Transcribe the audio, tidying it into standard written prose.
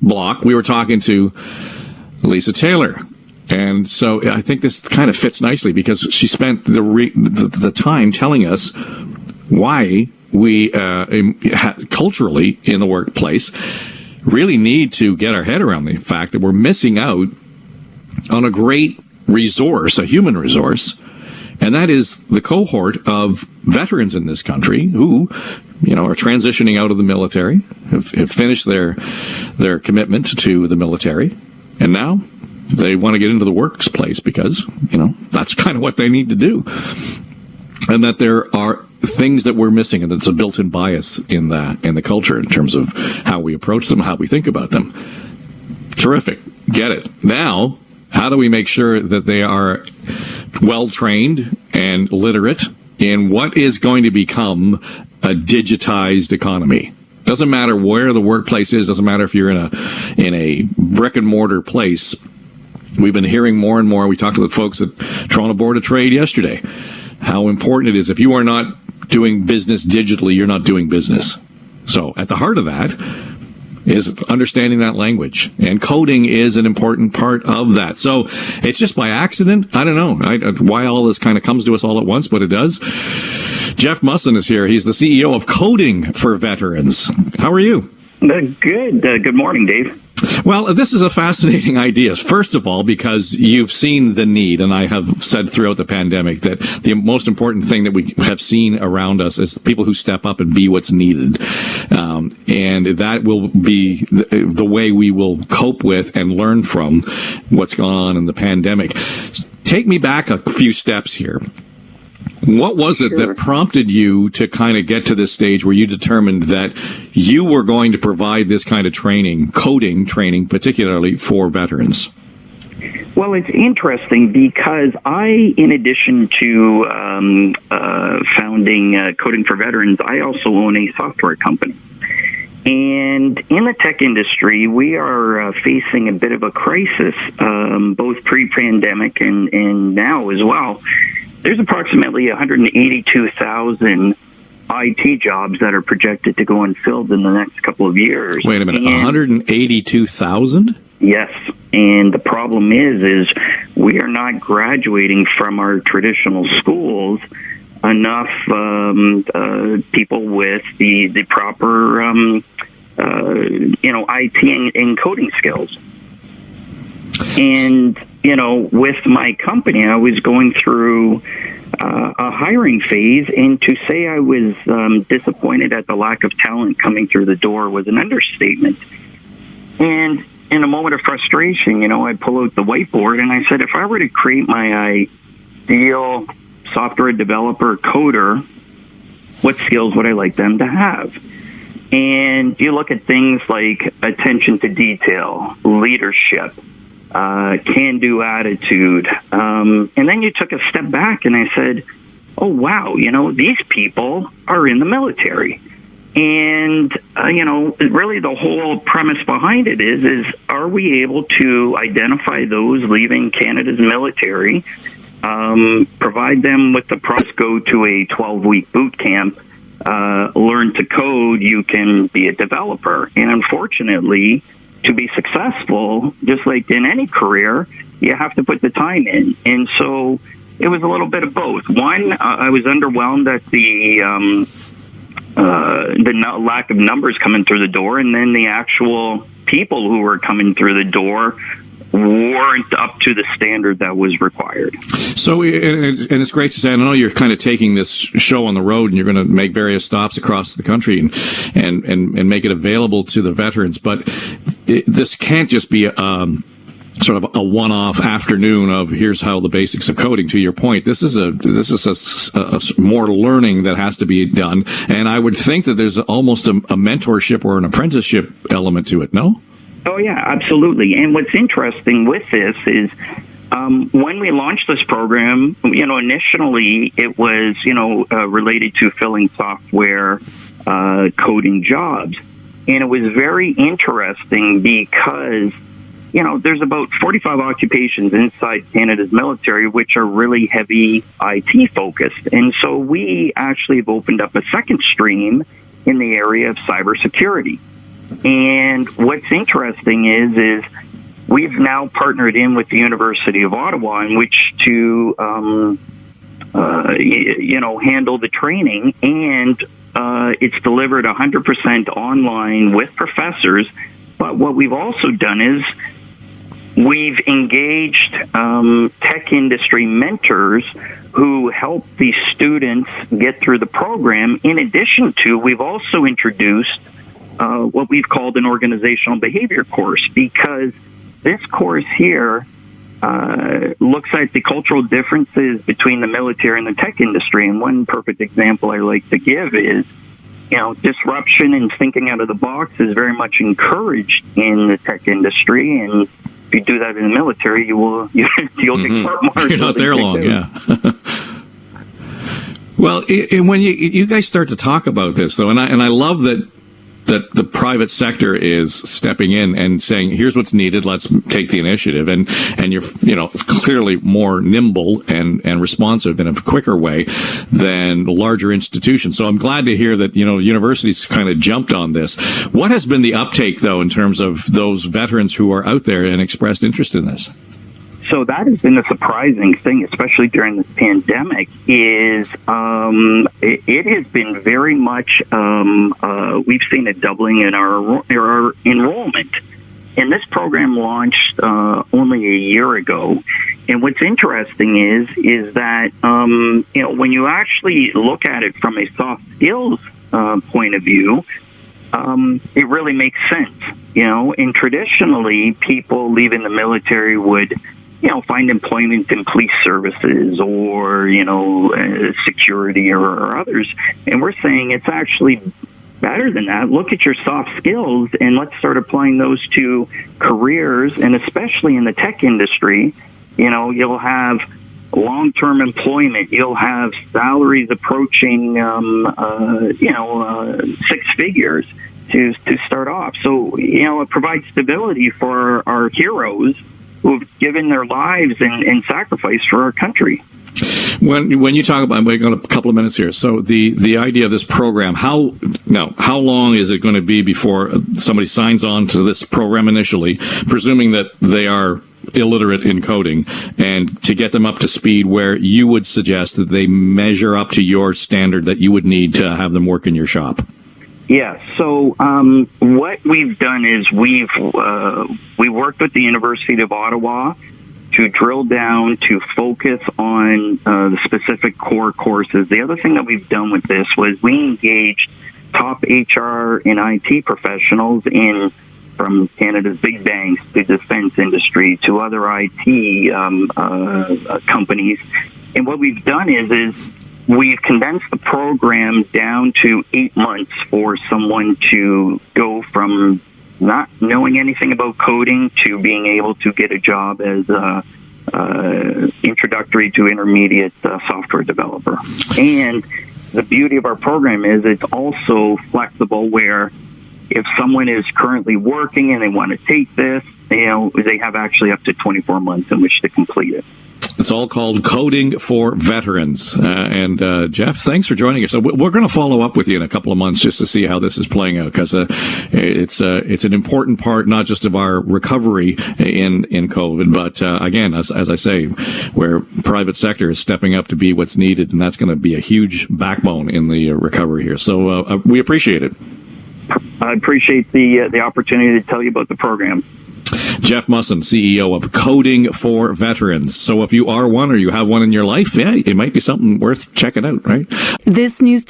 block, we were talking to Lisa Taylor. And so I think this kind of fits nicely because she spent the time telling us why we culturally in the workplace really need to get our head around the fact that we're missing out on a great resource, a human resource, and that is the cohort of veterans in this country who, are transitioning out of the military, have finished their commitment to the military, and now they want to get into the workplace because, that's kind of what they need to do. And that there are things that we're missing, and it's a built-in bias in the culture in terms of how we approach them, how we think about them. Terrific. Get it. Now, how do we make sure that they are well-trained and literate in what is going to become a digitized economy? Doesn't matter where the workplace is. Doesn't matter if you're in a brick-and-mortar place. We've been hearing more and more. We talked to the folks at Toronto Board of Trade yesterday, how important it is. If you are not doing business digitally, you're not doing business. So at the heart of that is understanding that language, and coding is an important part of that. So it's just by accident. I don't know why all this kind of comes to us all at once, but it does. Jeff Musson is here. He's the CEO of Coding for Veterans. How are you? Good. Good morning, Dave. Well, this is a fascinating idea. First of all, because you've seen the need, and I have said throughout the pandemic that the most important thing that we have seen around us is people who step up and be what's needed. And that will be the way we will cope with and learn from what's gone on in the pandemic. Take me back a few steps here. What was it that prompted you to kind of get to this stage where you determined that you were going to provide this kind of training, coding training, particularly for veterans? Well, it's interesting because I, in addition to founding Coding for Veterans, I also own a software company. And in the tech industry, we are facing a bit of a crisis, both pre-pandemic and now as well. There's approximately 182,000 IT jobs that are projected to go unfilled in the next couple of years. Wait a minute, 182,000? Yes, and the problem is we are not graduating from our traditional schools enough people with the proper IT and coding skills. And with my company, I was going through a hiring phase, and to say I was disappointed at the lack of talent coming through the door was an understatement. And in a moment of frustration, I pull out the whiteboard and I said, if I were to create my ideal software developer coder, what skills would I like them to have? And you look at things like attention to detail, leadership, can-do attitude. And then you took a step back and I said, oh, wow, these people are in the military. And, really the whole premise behind it is are we able to identify those leaving Canada's military, provide them with the process, go to a 12-week boot camp, learn to code, you can be a developer. And unfortunately, to be successful, just like in any career, you have to put the time in. And so it was a little bit of both. One, I was underwhelmed at the lack of numbers coming through the door, and then the actual people who were coming through the door weren't up to the standard that was required. So, and it's great to say, I know you're kind of taking this show on the road and you're going to make various stops across the country and make it available to the veterans, but this can't just be sort of a one-off afternoon of here's how the basics of coding. To your point, this is a more learning that has to be done, and I would think that there's almost a mentorship or an apprenticeship element to it. No? Oh yeah, absolutely. And what's interesting with this is when we launched this program, initially it was related to filling software coding jobs, and it was very interesting because there's about 45 occupations inside Canada's military which are really heavy IT focused. And so we actually have opened up a second stream in the area of cybersecurity. And what's interesting is we've now partnered in with the University of Ottawa in which to, handle the training, and it's delivered 100% online with professors. But what we've also done is we've engaged tech industry mentors who help these students get through the program. In addition to, we've also introduced what we've called an organizational behavior course, because this course here looks at the cultural differences between the military and the tech industry. And one perfect example I like to give is, disruption and thinking out of the box is very much encouraged in the tech industry, and if you do that in the military, you'll get court-martialed. You're not there long, yeah. Well, when you guys start to talk about this, though, and I love that the private sector is stepping in and saying, here's what's needed, let's take the initiative, and you're clearly more nimble and responsive in a quicker way than the larger institutions. So I'm glad to hear that universities kind of jumped on this. What has been the uptake, though, in terms of those veterans who are out there and expressed interest in this? So that has been the surprising thing, especially during this pandemic, is it has been very much, we've seen a doubling in our enrollment. And this program launched only a year ago. And what's interesting is that, when you actually look at it from a soft skills point of view, it really makes sense. And traditionally, people leaving the military would find employment in police services or, security or others. And we're saying it's actually better than that. Look at your soft skills and let's start applying those to careers. And especially in the tech industry, you'll have long-term employment. You'll have salaries approaching, 6 figures to start off. So, it provides stability for our heroes who've given their lives and sacrificed for our country. When you talk about, we've got a couple of minutes here. So the idea of this program, how long is it going to be before somebody signs on to this program initially, presuming that they are illiterate in coding, and to get them up to speed where you would suggest that they measure up to your standard that you would need to have them work in your shop? Yeah, so what we've done is we worked with the University of Ottawa to drill down to focus on the specific core courses. The other thing that we've done with this was we engaged top HR and IT professionals from Canada's big banks, the defense industry, to other IT companies. And what we've done is we've condensed the program down to 8 months for someone to go from not knowing anything about coding to being able to get a job as introductory to intermediate software developer. And the beauty of our program is it's also flexible, where if someone is currently working and they want to take this, they have actually up to 24 months in which to complete it. It's all called Coding for Veterans. And Jeff, thanks for joining us. So we're going to follow up with you in a couple of months just to see how this is playing out, because it's an important part not just of our recovery in COVID, but again, as I say, where private sector is stepping up to be what's needed, and that's going to be a huge backbone in the recovery here. So we appreciate it. I appreciate the opportunity to tell you about the program. Jeff Musson, CEO of Coding for Veterans. So if you are one or you have one in your life, it might be something worth checking out, right? This news